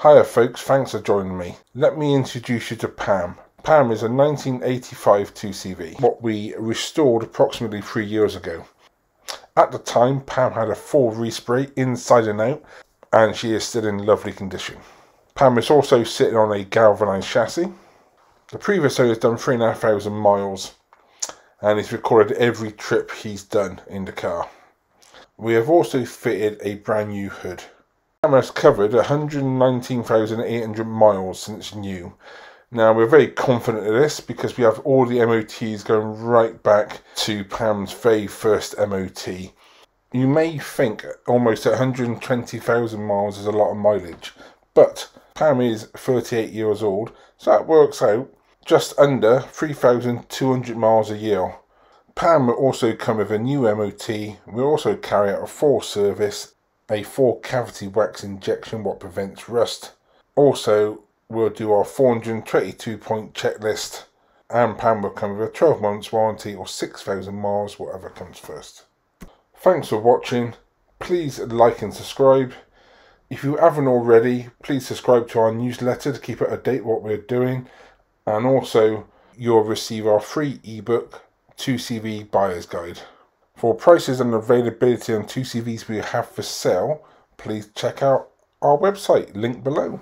Hiya folks, thanks for joining me. Let me introduce you to Pam. Pam is a 1985 2CV, what we restored approximately 3 years ago. At the time, Pam had a full respray inside and out, and she is still in lovely condition. Pam is also sitting on a galvanised chassis. The previous owner has done 3,500 miles, and he's recorded every trip he's done in the car. We have also fitted a brand new hood. Pam has covered 119,800 miles since new. Now we're very confident of this because we have all the MOTs going right back to Pam's very first MOT. You may think almost 120,000 miles is a lot of mileage, but Pam is 38 years old, so that works out just under 3,200 miles a year. Pam will also come with a new MOT. We'll also carry out a full service, a full cavity wax injection what prevents rust. Also, we'll do our 422 point checklist, and Pam will come with a 12 months warranty or 6,000 miles, whatever comes first. Thanks for watching. Please like and subscribe. If you haven't already, please subscribe to our newsletter to keep up to date what we're doing, and also you'll receive our free ebook 2CV Buyer's Guide. For prices and availability on 2CVs we have for sale, please check out our website, link below.